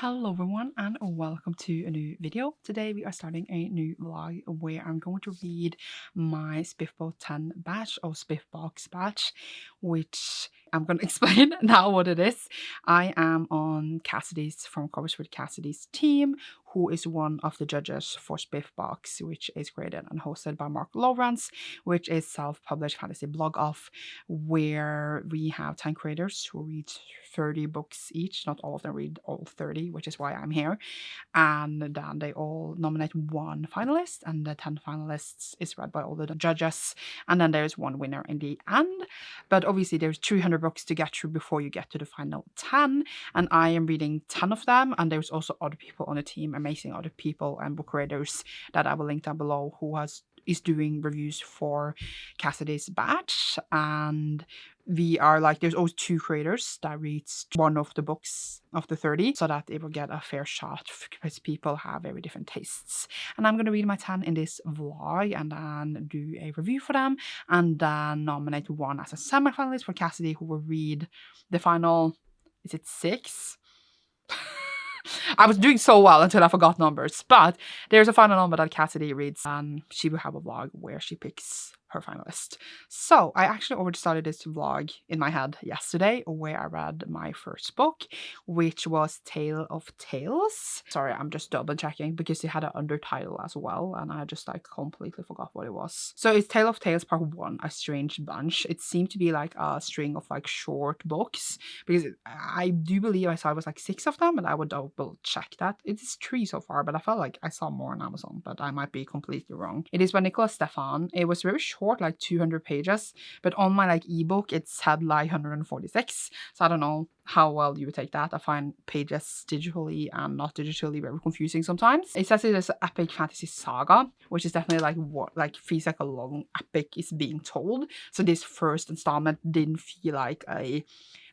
Hello everyone and welcome to a new video. Today we are starting a new vlog where I'm going to read my SPFBO 10 batch or SPFBOX batch, which I'm going to explain now what it is. I am on Cassidy's, from Covers with Cassidy's team, who is one of the judges for SPFBOX, which is created and hosted by Mark Lawrence, which is self-published fantasy blog off, where we have 10 creators who read 30 books each. Not all of them read all 30, which is why I'm here. And then they all nominate one finalist, and the 10 finalists is read by all the judges. And then there's one winner in the end. But obviously there's 300 books to get through before you get to the final 10. And I am reading 10 of them. And there's also other people on the team, amazing other people and book creators that I will link down below, who is doing reviews for Cassidy's batch. And we are like, there's always 2 creators that reads one of the books of the 30, so that it will get a fair shot, because people have very different tastes. And I'm going to read my 10 in this vlog and then do a review for them, and then nominate one as a semi-finalist for Cassidy, who will read the final, is it 6? I was doing so well until I forgot numbers, but there's a final number that Cassidy reads, and she will have a vlog where she picks her finalist. So I actually already started this vlog in my head yesterday, where I read my first book, which was Tale of Tales. Sorry, I'm just double checking because it had an undertitle as well, and I just like completely forgot what it was. So it's Tale of Tales Part 1, A Strange Bunch. It seemed to be like a string of like short books, because I do believe I saw it was like 6 of them, and I would double check that. It is 3 so far, but I felt like I saw more on Amazon, but I might be completely wrong. It is by Nicholas Stefan. It was very short, like 200 pages, but on my like ebook it said like 146, so I don't know how well you would take that. I find pages digitally and not digitally very confusing sometimes. It says it is an epic fantasy saga, which is definitely like what like feels like a long epic is being told. So this first installment didn't feel like I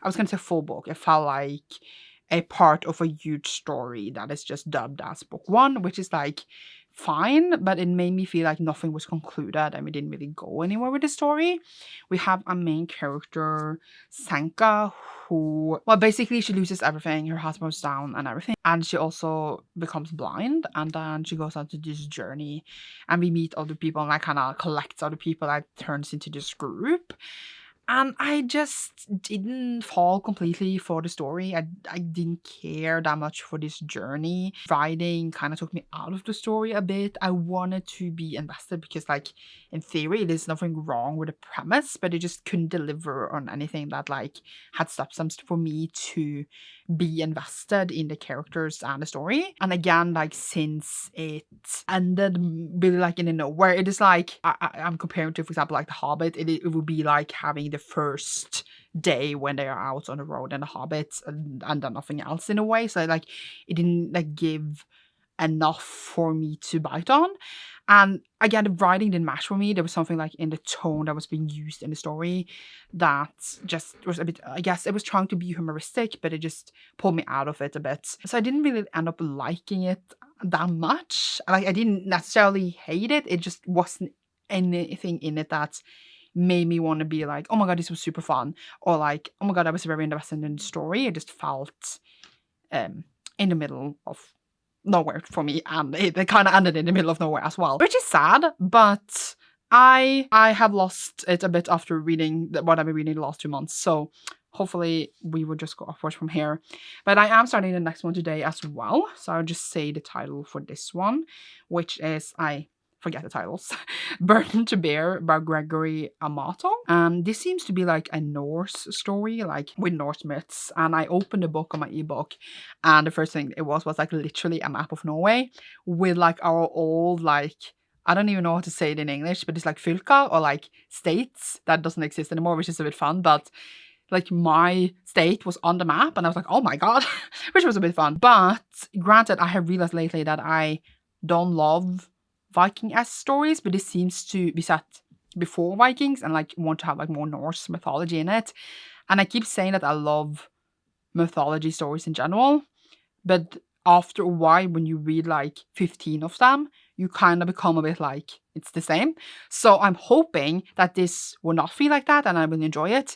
was gonna say full book. It felt like a part of a huge story that is just dubbed as book 1, which is like fine, but it made me feel like nothing was concluded and we didn't really go anywhere with the story. We have a main character, Sanka, who, well, basically she loses everything. Her husband goes down and everything, and she also becomes blind, and then she goes on to this journey, and we meet other people, and like kind of collects other people that turns into this group. And I just didn't fall completely for the story. I didn't care that much for this journey. Writing kind of took me out of the story a bit. I wanted to be invested because, like, in theory, there's nothing wrong with the premise, but it just couldn't deliver on anything that, like, had substance for me to be invested in the characters and the story. And again, like, since it ended really, like, in a nowhere, it is like, I'm comparing to, for example, like The Hobbit. It would be like having the first day when they are out on the road and the hobbits and then nothing else in a way. So like it didn't like give enough for me to bite on. And again, the writing didn't match for me. There was something like in the tone that was being used in the story that just was a bit, I guess it was trying to be humoristic, but it just pulled me out of it a bit. So I didn't really end up liking it that much. Like I didn't necessarily hate it. It just wasn't anything in it that made me want to be like, oh my god, this was super fun, or like, oh my god, I was very invested in the story. It just felt in the middle of nowhere for me, and it kind of ended in the middle of nowhere as well, which is sad. But I have lost it a bit after reading what I've been reading the last 2 months, so hopefully we will just go upwards from here. But I am starting the next one today as well, so I'll just say the title for this one, which is, I forget the titles. Burden to Bear by Gregory Amato. This seems to be like a Norse story, like with Norse myths. And I opened the book on my ebook, and the first thing it was like literally a map of Norway with like our old, like, I don't even know how to say it in English, but it's like fylka, or like states that doesn't exist anymore, which is a bit fun. But like my state was on the map, and I was like, oh my god, which was a bit fun. But granted, I have realized lately that I don't love Viking-esque stories, but this seems to be set before Vikings and like want to have like more Norse mythology in it. And I keep saying that I love mythology stories in general, but after a while, when you read like 15 of them, you kind of become a bit like, it's the same. So I'm hoping that this will not feel like that and I will enjoy it.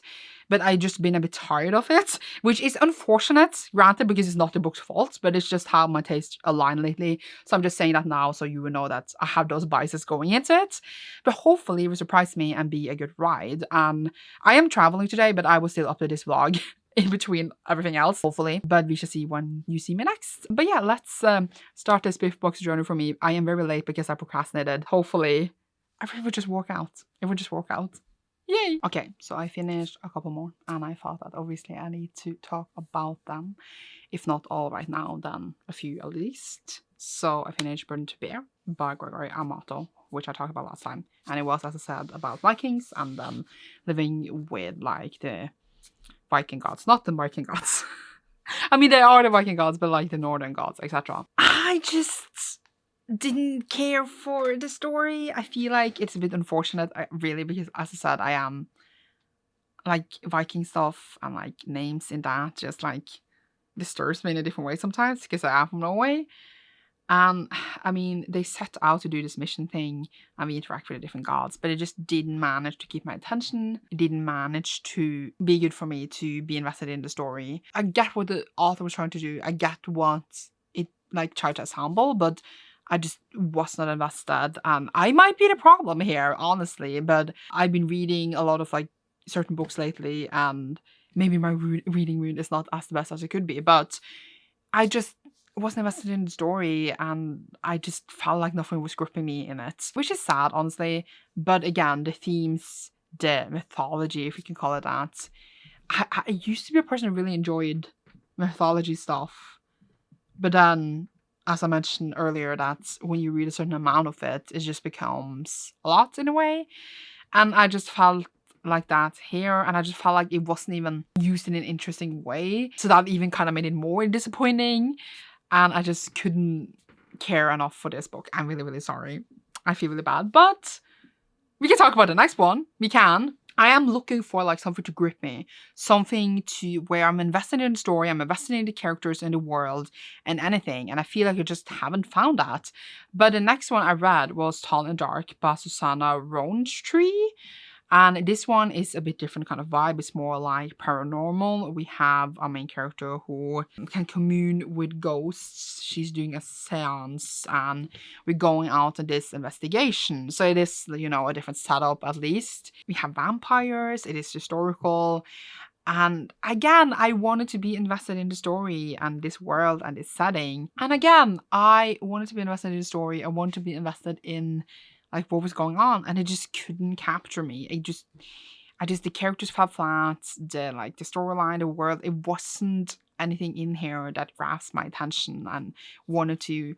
but I just been a bit tired of it, which is unfortunate, granted, because it's not the book's fault, but it's just how my tastes align lately. So I'm just saying that now so you will know that I have those biases going into it. But hopefully it will surprise me and be a good ride. I am traveling today, but I will still upload this vlog in between everything else, hopefully. But we shall see when you see me next. But yeah, let's start this SPFBOX journey for me. I am very late because I procrastinated. Hopefully, everything will just work out. It will just work out. Yay! Okay, so I finished a couple more, and I thought that obviously I need to talk about them. If not all right now, then a few at least. So I finished Burden to Bear by Gregory Amato, which I talked about last time. And it was, as I said, about Vikings and then living with like the Viking gods, not the Viking gods. I mean, they are the Viking gods, but like the northern gods, etc. I just didn't care for the story. I feel like it's a bit unfortunate, really, because as I said, I am like Viking stuff and like names in that just like disturbs me in a different way sometimes because I am from Norway. And I mean, they set out to do this mission thing and we interact with the different gods, but it just didn't manage to keep my attention. It didn't manage to be good for me to be invested in the story. I get what the author was trying to do. I get what it like tried to assemble, but I just was not invested. And I might be the problem here, honestly, but I've been reading a lot of like certain books lately and maybe my reading mood is not as the best as it could be, but I just wasn't invested in the story and I just felt like nothing was gripping me in it, which is sad, honestly. But again, the themes, the mythology, if you can call it that. I used to be a person who really enjoyed mythology stuff, but then, as I mentioned earlier, that when you read a certain amount of it, it just becomes a lot in a way. And I just felt like that here, and I just felt like it wasn't even used in an interesting way, so that even kind of made it more disappointing. And I just couldn't care enough for this book. I'm really, really sorry. I feel really bad. But we can talk about the next one. We can. I am looking for like something to grip me. Something to where I'm invested in the story. I'm invested in the characters and the world and anything. And I feel like I just haven't found that. But the next one I read was Tall and Dark by Susanna Rowntree. And this one is a bit different kind of vibe. It's more like paranormal. We have a main character who can commune with ghosts. She's doing a seance and we're going out on this investigation. So it is, you know, a different setup at least. We have vampires. It is historical. And again, I wanted to be invested in the story and this world and this setting. And again, I wanted to be invested in the story. I wanted to be invested in like what was going on, and it just couldn't capture me. The characters fell flat, the storyline, the world, it wasn't anything in here that grasped my attention and wanted to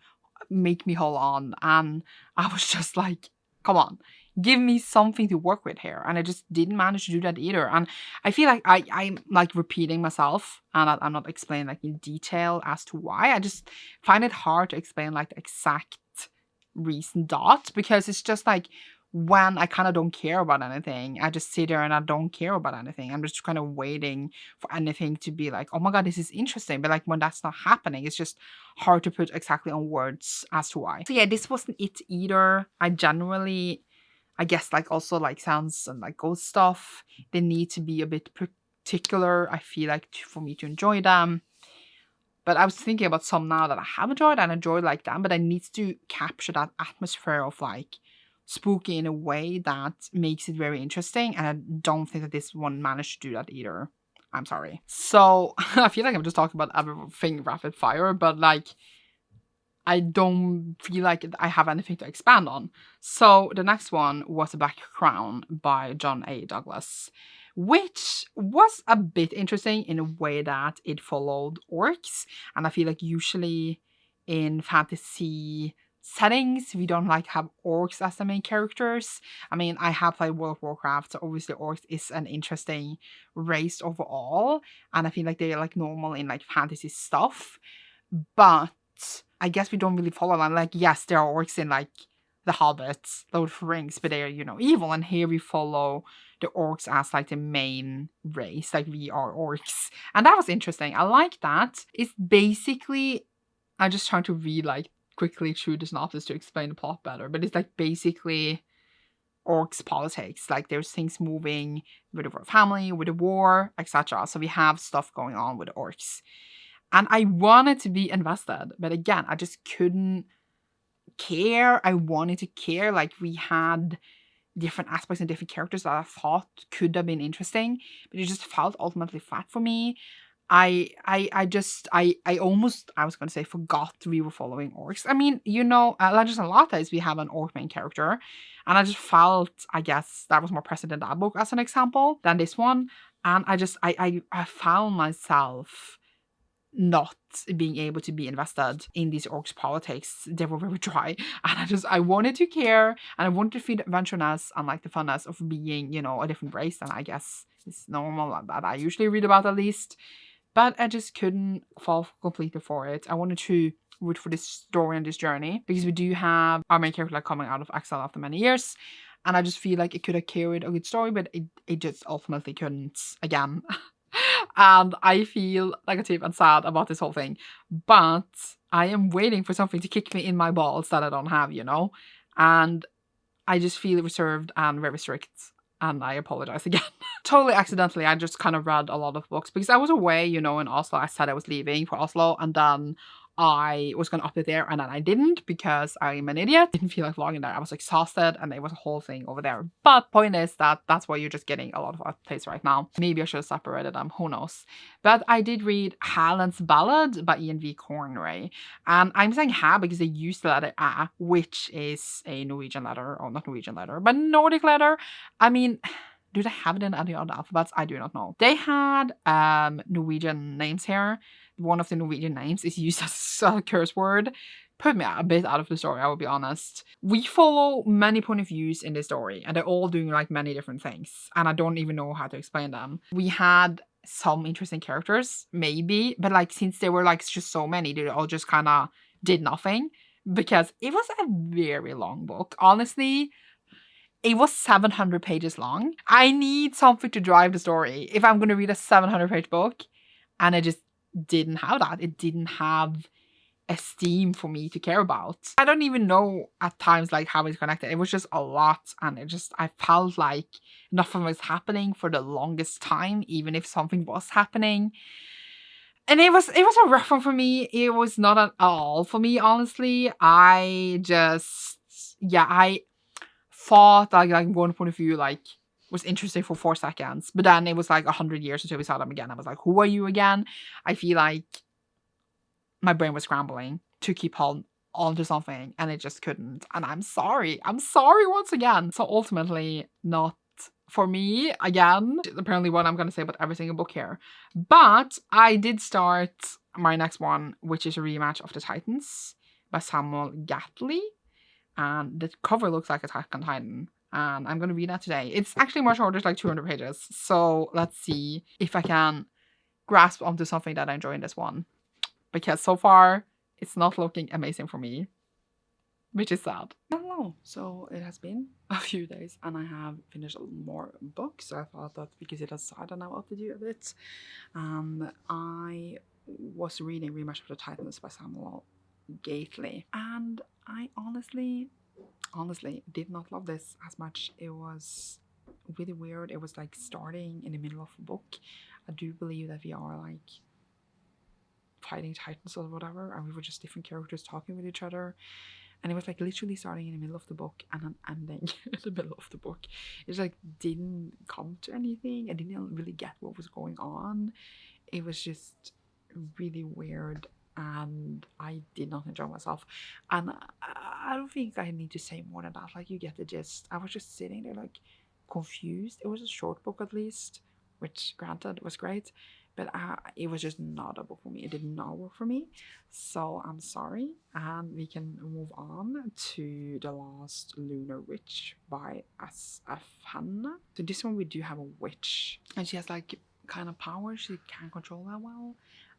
make me hold on. And I was just like, come on, give me something to work with here. And I just didn't manage to do that either. And I feel like I'm like repeating myself and I'm not explaining like in detail as to why. I just find it hard to explain like the exact reason because it's just like when I kind of don't care about anything, I just sit there and I don't care about anything. I'm just kind of waiting for anything to be like, oh my god, this is interesting. But like when that's not happening, it's just hard to put exactly on words as to why. So yeah, this wasn't it either. I generally, I guess like also like sounds and like ghost stuff, they need to be a bit particular, I feel like, for me to enjoy them. But I was thinking about some now that I have enjoyed and enjoyed like them, but I need to capture that atmosphere of like spooky in a way that makes it very interesting. And I don't think that this one managed to do that either. I'm sorry. So I feel like I'm just talking about everything rapid fire, but like I don't feel like I have anything to expand on. So the next one was A Black Crown by John A. Douglas, which was a bit interesting in a way that it followed orcs. And I feel like usually in fantasy settings, we don't like have orcs as the main characters. I mean, I have played World of Warcraft, so obviously orcs is an interesting race overall. And I feel like they're like normal in like fantasy stuff. But I guess we don't really follow them. Like, yes, there are orcs in like the Hobbits, Lord of the Rings, but they're, you know, evil. And here we follow the orcs as like the main race, like we are orcs. And that was interesting. I like that. It's basically, I'm just trying to read like quickly through the synopsis to explain the plot better, but it's like basically orcs politics. Like there's things moving with the family, with the war, etc. So we have stuff going on with the orcs. And I wanted to be invested, but again, I just couldn't care. I wanted to care. Like we had different aspects and different characters that I thought could have been interesting, but it just felt ultimately flat for me. I almost, I was going to say, forgot we were following orcs. I mean, you know, Legends and Lattes, we have an orc main character, and I just felt, I guess, that was more present in that book as an example than this one. And I found myself not being able to be invested in these orcs politics. They were very dry, and I wanted to care, and I wanted to feel the adventureness and like the funness of being, you know, a different race than I guess is normal that I usually read about, at least. But I just couldn't fall completely for it. I wanted to root for this story and this journey, because we do have our main character like coming out of exile after many years, and I just feel like it could have carried a good story, but it just ultimately couldn't again. And I feel negative and sad about this whole thing. But I am waiting for something to kick me in my balls that I don't have, you know? And I just feel reserved and very strict. And I apologize again. Totally accidentally, I just kind of read a lot of books because I was away, you know, in Oslo. I said I was leaving for Oslo, and then I was going to update there, and then I didn't because I'm an idiot. Didn't feel like vlogging there. I was exhausted, and it was a whole thing over there. But point is that that's why you're just getting a lot of updates right now. Maybe I should have separated them. Who knows? But I did read Halland's Ballad by Ian V. Cornray. And I'm saying ha because they use the letter a, which is a Norwegian letter. Or not Norwegian letter, but Nordic letter. I mean, do they have it in any other alphabets? I do not know. They had Norwegian names here. One of the Norwegian names is used as a curse word. Put me a bit out of the story, I will be honest. We follow many point of views in this story, and they're all doing like many different things, and I don't even know how to explain them. We had some interesting characters, maybe, but like since there were like just so many, they all just kind of did nothing, because it was a very long book. Honestly, it was 700 pages long. I need something to drive the story if I'm going to read a 700-page book, and I just didn't have that. It didn't have esteem for me to care about. I don't even know at times like how it's connected. It was just a lot, and I felt like nothing was happening for the longest time, even if something was happening. And it was a rough one for me. It was not at all for me, honestly. I thought like one point of view like was interesting for 4 seconds, but then it was like 100 years until we saw them again. I was like, who are you again? I feel like my brain was scrambling to keep on to something, and it just couldn't. And I'm sorry once again. So ultimately not for me again. Apparently what I'm gonna say about every single book here. But I did start my next one, which is a rematch of the Titans by Samuel Gatley. And the cover looks like Attack on Titan. And I'm going to read that today. It's actually more short, it's like 200 pages. So let's see if I can grasp onto something that I enjoy in this one. Because so far, it's not looking amazing for me, which is sad. Hello. So it has been a few days, and I have finished more books. So I thought that because it has started now, what to do a bit. I was reading Rematch of the Titans by Samuel Gately, and I honestly did not love this as much. It was really weird. It was like starting in the middle of a book. I do believe that we are like fighting titans or whatever, and we were just different characters talking with each other, and it was like literally starting in the middle of the book and then ending in the middle of the book. It just like didn't come to anything. I didn't really get what was going on. It was just really weird, and I did not enjoy myself. And I don't think I need to say more than that. Like, you get the gist. I was just sitting there like confused. It was a short book at least, which granted was great, but it was just not a book for me. It did not work for me. So I'm sorry, and we can move on to the last Lunar Witch by S.F. Hannah. So this one we do have a witch, and she has like kind of power she can't control that well.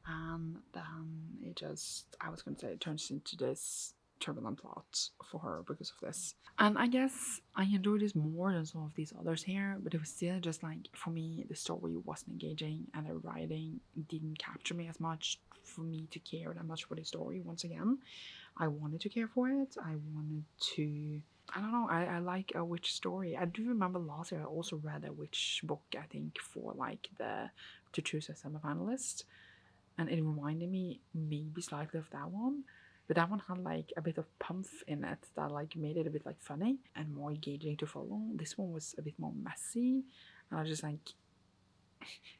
And then it just, I was going to say, it turns into this turbulent plot for her because of this. And I guess I enjoyed this more than some of these others here, but it was still just like, for me, the story wasn't engaging, and the writing didn't capture me as much for me to care that much for the story once again. I wanted to care for it. I wanted to, I don't know, I like a witch story. I do remember last year I also read a witch book, I think, for like to choose a semi-finalist, and it reminded me maybe slightly of that one. But that one had like a bit of pumph in it that like made it a bit like funny and more engaging to follow. This one was a bit more messy, and I was just like,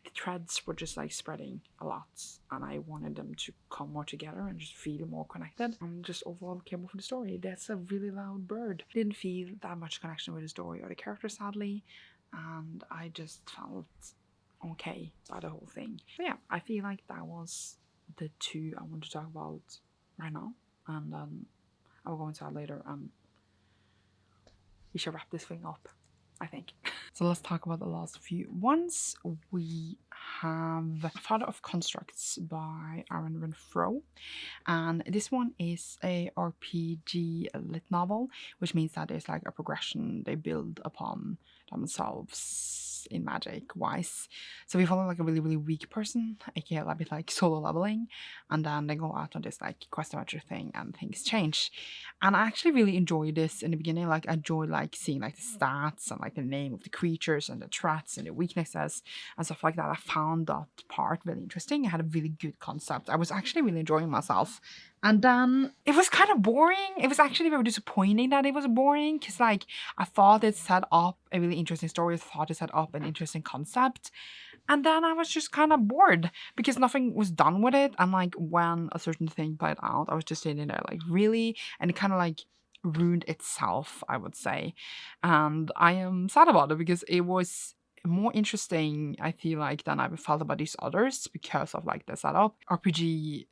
the threads were just like spreading a lot, and I wanted them to come more together and just feel more connected, and just overall care more for the story. That's a really loud bird. Didn't feel that much connection with the story or the character, sadly, and I just felt okay by the whole thing. But yeah, I feel like that was the two I want to talk about right now, and I'll go into that later, and we should wrap this thing up, I think. So let's talk about the last few ones. We have Father of Constructs by Aaron Renfro, and this one is a RPG lit novel, which means that there's like a progression they build upon themselves in magic wise. So we follow like a really, really weak person, aka a bit like solo leveling, and then they go out on this like quest adventure thing and things change. And I actually really enjoyed this in the beginning. Like I enjoyed like seeing like the stats and like the name of the creatures and the threats and the weaknesses and stuff like that. I found that part really interesting. It had a really good concept. I was actually really enjoying myself. And then it was kind of boring. It was actually very disappointing that it was boring, because like I thought it set up a really interesting story. I thought it set up an interesting concept. And then I was just kind of bored because nothing was done with it. And like when a certain thing played out, I was just sitting there like, really? And it kind of like ruined itself, I would say. And I am sad about it because it was more interesting, I feel like, than I felt about these others because of like the setup RPG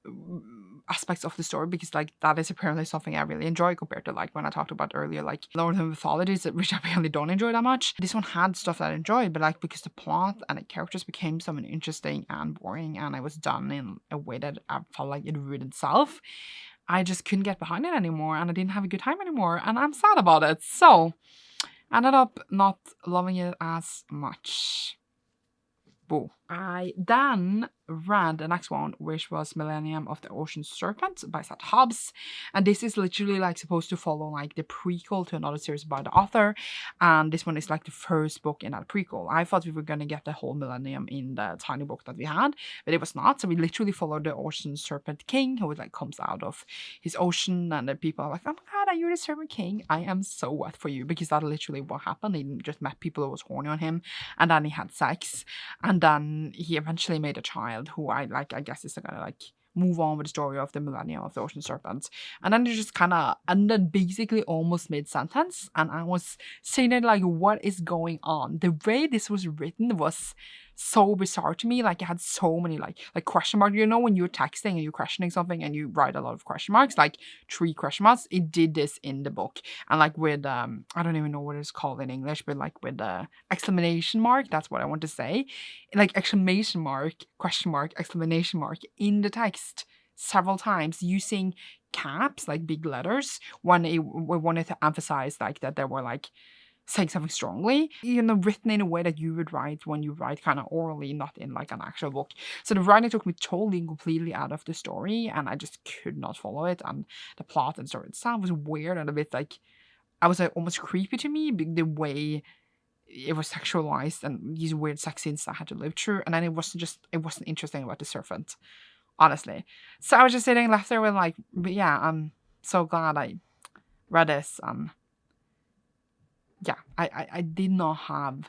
aspects of the story, because like that is apparently something I really enjoy compared to like when I talked about earlier like Lord of the Mythologies, which I really don't enjoy that much. This one had stuff that I enjoyed, but like because the plot and the characters became so interesting and boring, and I was done in a way that I felt like it ruined itself, I just couldn't get behind it anymore, and I didn't have a good time anymore, and I'm sad about it. So I ended up not loving it as much. Boo. I then read the next one, which was Millennium of the Ocean Serpent by Seth Hobbs. And this is literally like supposed to follow like the prequel to another series by the author. And this one is like the first book in that prequel. I thought we were going to get the whole Millennium in the tiny book that we had, but it was not. So we literally followed the Ocean Serpent King, who like comes out of his ocean, and the people are like, oh my god, are you the Serpent King? I am so wet for you, because that literally what happened. He just met people who was horny on him, and then he had sex, and then he eventually made a child who I guess is gonna like move on with the story of the Millennium of the Ocean Serpent. And then it just kind of ended basically almost mid-sentence, and I was sitting there like, what is going on? The way this was written was so bizarre to me. Like it had so many like question marks. You know when you're texting and you're questioning something and you write a lot of question marks, like 3 question marks? It did this in the book. And like with I don't even know what it's called in English, but like with the exclamation mark, that's what I want to say. Like exclamation mark, question mark, exclamation mark in the text several times, using caps, like big letters, when we wanted to emphasize like that they were like saying something strongly, you know, written in a way that you would write when you write kind of orally, not in like an actual book. So the writing took me totally and completely out of the story, and I just could not follow it. And the plot and story itself was weird and a bit like, I was like almost creepy to me, the way it was sexualized and these weird sex scenes that I had to live through. And then it wasn't interesting about the serpent, honestly. So I was just sitting left there with like, but yeah, I'm so glad I read this. Yeah, I did not have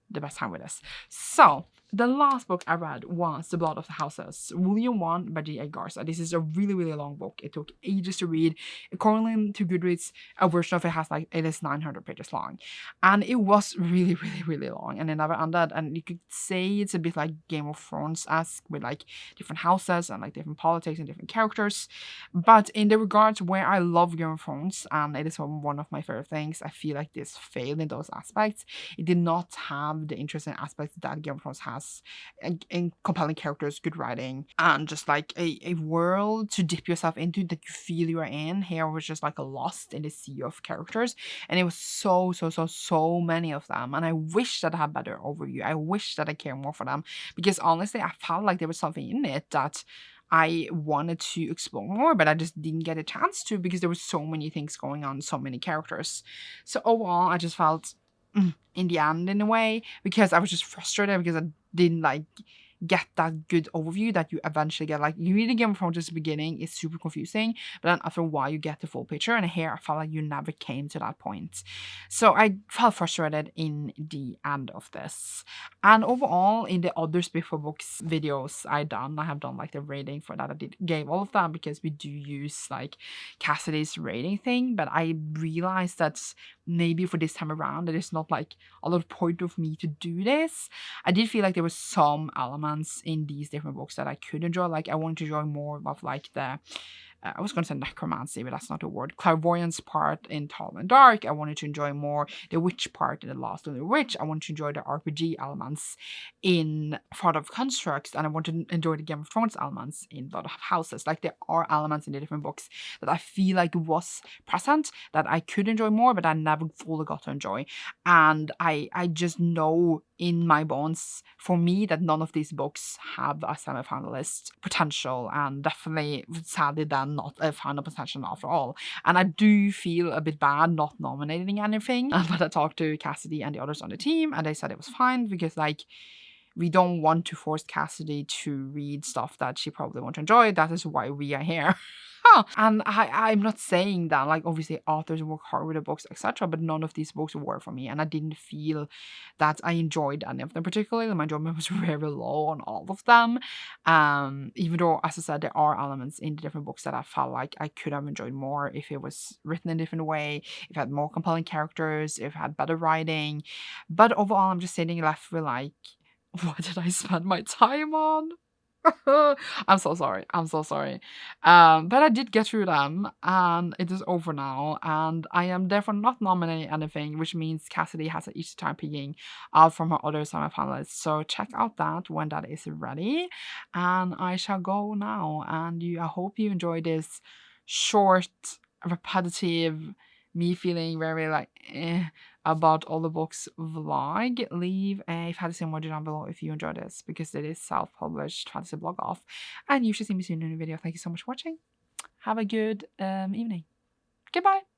the best time with this. So the last book I read was The Blood of the Houses, Volume 1 by G.A. Garza. This is a really, really long book. It took ages to read. According to Goodreads, a version of it is 900 pages long. And it was really, really, really long. And it never ended. And you could say it's a bit like Game of Thrones-esque, with like different houses and like different politics and different characters. But in the regards where I love Game of Thrones, and it is one of my favorite things, I feel like this failed in those aspects. It did not have the interesting aspects that Game of Thrones has, and compelling characters, good writing, and just like a world to dip yourself into that you feel you are in. Here was just like a lost in the sea of characters, and it was so many of them, and I wish that I had better overview. I wish that I cared more for them, because honestly I felt like there was something in it that I wanted to explore more, but I just didn't get a chance to because there were so many things going on, so many characters. So overall, I just felt in the end in a way, because I was just frustrated because I didn't like get that good overview that you eventually get. Like, you read a Game of Thrones at the beginning, it's super confusing, but then after a while you get the full picture, and here I felt like you never came to that point. So I felt frustrated in the end of this. And overall, in the other SPFBOX videos I have done like the rating for that. I gave all of that because we do use like Cassidy's rating thing, but I realized that maybe for this time around it is not like a lot of point of me to do this. I did feel like there was some elements in these different books that I could enjoy. Like, I wanted to enjoy more of like the I was going to say necromancy, but that's not a word. Clairvoyance part in Tall and Dark. I wanted to enjoy more the witch part in The Last of the Witch. I wanted to enjoy the RPG elements in Father of Constructs, and I wanted to enjoy the Game of Thrones elements in Blood of Houses. Like, there are elements in the different books that I feel like was present that I could enjoy more, but I never fully got to enjoy. And I just know in my bones, for me, that none of these books have a semi-finalist potential, and definitely, sadly, then not a final potential after all. And I do feel a bit bad not nominating anything, but I talked to Cassidy and the others on the team, and they said it was fine because, like, we don't want to force Cassidy to read stuff that she probably won't enjoy. That is why we are here. And I'm not saying that, like, obviously authors work hard with the books, etc., but none of these books were for me, and I didn't feel that I enjoyed any of them particularly. My enjoyment was very low on all of them, even though, as I said, there are elements in the different books that I felt like I could have enjoyed more if it was written in a different way, if it had more compelling characters, if it had better writing. But overall, I'm just sitting left with like, what did I spend my time on? I'm so sorry. I'm so sorry. But I did get through them, and it is over now, and I am therefore not nominating anything, which means Cassidy has an easy time picking out from her other semi-finalists. So check out that when that is ready, and I shall go now. And I hope you enjoy this short, repetitive, me feeling very like about all the books vlog. Leave a fantasy emoji down below if you enjoyed this, because it is self-published fantasy blog off, and you should see me soon in a video. Thank you so much for watching. Have a good evening. Goodbye.